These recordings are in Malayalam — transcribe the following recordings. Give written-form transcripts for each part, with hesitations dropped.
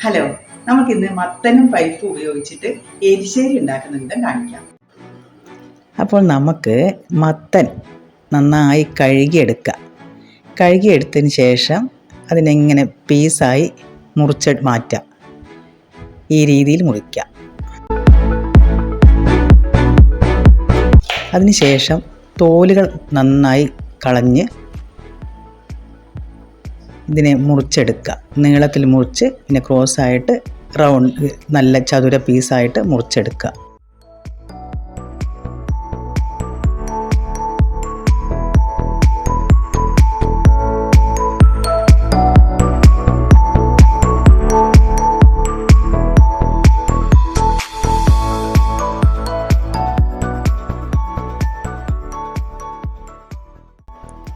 ഹലോ, നമുക്കിന്ന് മത്തനും പരിപ്പും ഉപയോഗിച്ചിട്ട് എരിശ്ശേരി ഉണ്ടാക്കുന്നുണ്ട് കാണിക്കാം. അപ്പോൾ നമുക്ക് മത്തൻ നന്നായി കഴുകിയെടുത്തതിന് ശേഷം അതിനെങ്ങനെ പീസായി മുറിച്ച് മാറ്റാം. ഈ രീതിയിൽ മുറിക്കാം. അതിനുശേഷം തോലുകൾ നന്നായി കളഞ്ഞ് ഇതിനെ മുറിച്ചെടുക്കുക. നീളത്തിൽ മുറിച്ച് പിന്നെ ക്രോസായിട്ട് റൗണ്ട് നല്ല ചതുര പീസായിട്ട് മുറിച്ചെടുക്കുക.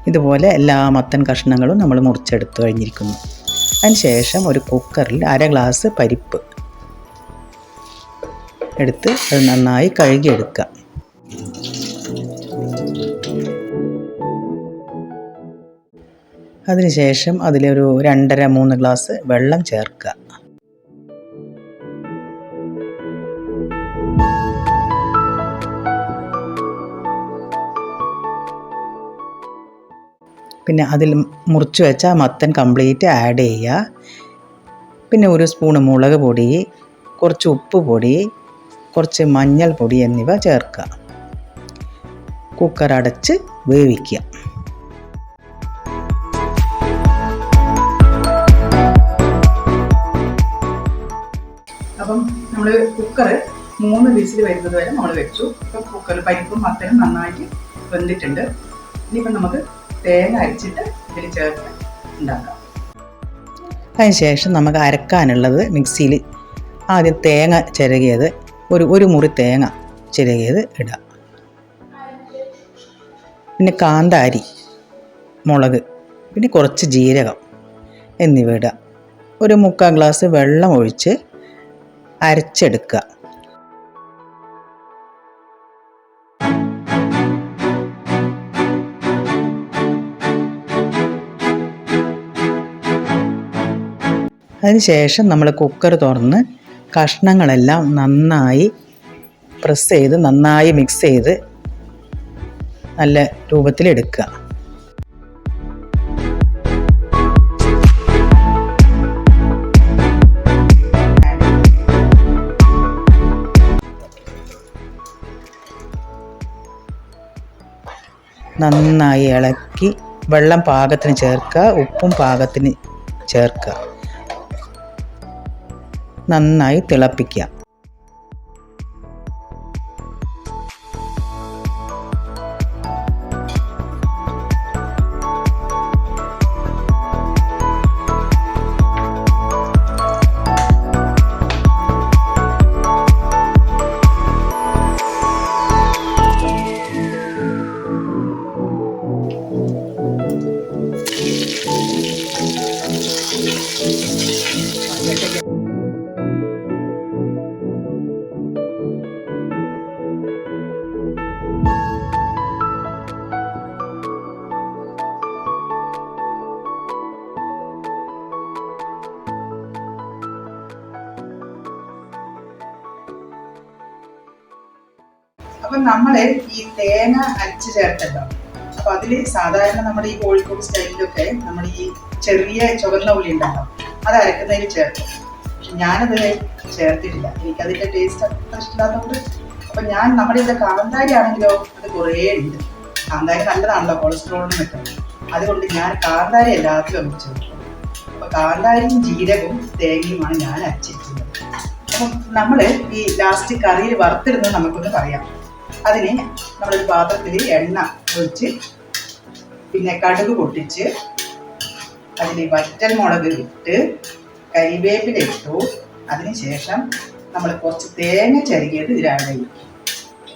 ഇതുപോലെ എല്ലാ മത്തൻ കഷ്ണങ്ങളും നമ്മൾ മുറിച്ചെടുത്ത് കഴിഞ്ഞിരിക്കുന്നു. അതിനുശേഷം ഒരു കുക്കറിൽ 1/2 ഗ്ലാസ് പരിപ്പ് എടുത്ത് അത് നന്നായി കഴുകിയെടുക്കുക. അതിനുശേഷം അതിലൊരു 2.5-3 ഗ്ലാസ് വെള്ളം ചേർക്കുക. പിന്നെ അതിൽ മുറിച്ച് വെച്ച മത്തൻ കംപ്ലീറ്റ് ആഡ് ചെയ്യുക. പിന്നെ 1 സ്പൂൺ മുളക് പൊടി, കുറച്ച് ഉപ്പ് പൊടി, കുറച്ച് മഞ്ഞൾ പൊടി എന്നിവ ചേർക്കുക. കുക്കർ അടച്ച് വേവിക്കുക. അപ്പം നമ്മൾ കുക്കർ 3 വിസിൽ വരുന്നത് വരെ നമ്മൾ വെച്ചു. ഇപ്പം കുക്കറിൽ പരിപ്പും മത്തനും നന്നായിട്ട് വെന്തിട്ടുണ്ട്. ഇനിയിപ്പം നമുക്ക് തേങ്ങ അരച്ചിട്ട് ഇതിൽ ചേർത്ത് ഉണ്ടാക്കാം. അതിനുശേഷം നമുക്ക് അരക്കാനുള്ളത് മിക്സിയിൽ ആദ്യം തേങ്ങ ചിരകിയത് ഒരു മുറി തേങ്ങ ചിരകിയത് ഇടാം. പിന്നെ കാന്താരി, മുളക്, പിന്നെ കുറച്ച് ജീരകം എന്നിവ ഇടുക. 1/4 ഗ്ലാസ് വെള്ളം ഒഴിച്ച് അരച്ചെടുക്കുക. അതിനുശേഷം നമ്മൾ കുക്കർ തുറന്ന് കഷ്ണങ്ങളെല്ലാം നന്നായി പ്രസ് ചെയ്ത് നന്നായി മിക്സ് ചെയ്ത് നല്ല രൂപത്തിലെടുക്കുക. നന്നായി ഇളക്കി വെള്ളം പാകത്തിന് ചേർക്കുക, ഉപ്പും പാകത്തിന് ചേർക്കുക. നന്നായി തിളപ്പിക്കുക. അപ്പം നമ്മൾ ഈ തേങ്ങ അരച്ച് ചേർത്തല്ലോ. അപ്പം അതിൽ സാധാരണ നമ്മുടെ ഈ കോഴിക്കോട് സ്റ്റൈലിലൊക്കെ നമ്മൾ ഈ ചെറിയ ചുവന്ന ഉള്ളി ഉണ്ടല്ലോ, അത് അരക്കുന്നതിൽ ചേർക്കും. പക്ഷെ ഞാനത് ചേർത്തിട്ടില്ല. എനിക്കതിൻ്റെ ടേസ്റ്റ് അത്ര ഇഷ്ടമില്ലാത്തതുകൊണ്ട് അപ്പം നമ്മുടെ ഇവിടെ കാന്താരി ആണെങ്കിലോ അത് കുറേ ഉണ്ട്. കാന്താരി നല്ലതാണല്ലോ കൊളസ്ട്രോളിനും ഒക്കെ. അതുകൊണ്ട് ഞാൻ കാന്താരി എല്ലാത്തിലും അങ്ങ് ചേർക്കും. അപ്പോൾ കാന്താരിയും ജീരകവും തേങ്ങയുമാണ് ഞാൻ അരച്ചിരിക്കുന്നത്. അപ്പം നമ്മൾ ഈ ലാസ്റ്റ് കറിയിൽ വറുത്തിടുന്നത് നമുക്കൊന്ന് പറയാം. അതിന് നമ്മളൊരു പാത്രത്തിൽ എണ്ണ ഒഴിച്ച് പിന്നെ കടുക് പൊട്ടിച്ച് അതിൽ വറ്റൽ മുളക് ഇട്ട് കരിവേപ്പില ഇട്ടു. അതിനുശേഷം നമ്മൾ കുറച്ച് തേങ്ങ ചിരകിയത് ഇതിലാണ് ചെയ്യും.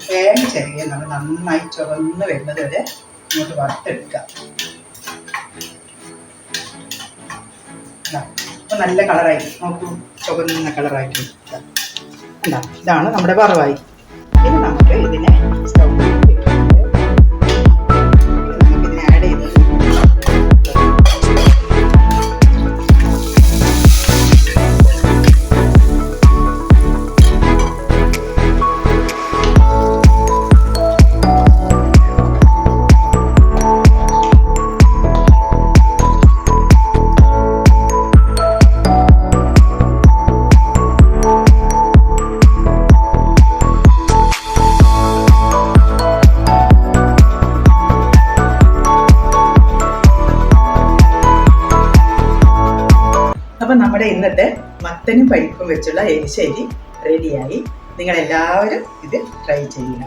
തേങ്ങ ചിരകിയത് നമ്മൾ നന്നായി ചുവന്ന് വരുന്നത് വരെ ഇങ്ങോട്ട് വറുത്തെടുക്കുക. അപ്പോൾ നല്ല കളറായി നോക്കൂ, ചുവന്ന കളറായിട്ട് ഇതാണ് നമ്മുടെ വറവായി. ഇനി നമുക്ക് ഇതിനെ സ്റ്റൗവിൽ നമുക്കിതിനെ ആഡ് ചെയ്ത് നമ്മുടെ ഇന്നത്തെ മത്തനും പരിപ്പും വെച്ചുള്ള എരിശ്ശേരി റെഡിയായി. നിങ്ങളെല്ലാവരും ഇത് ട്രൈ ചെയ്യുക.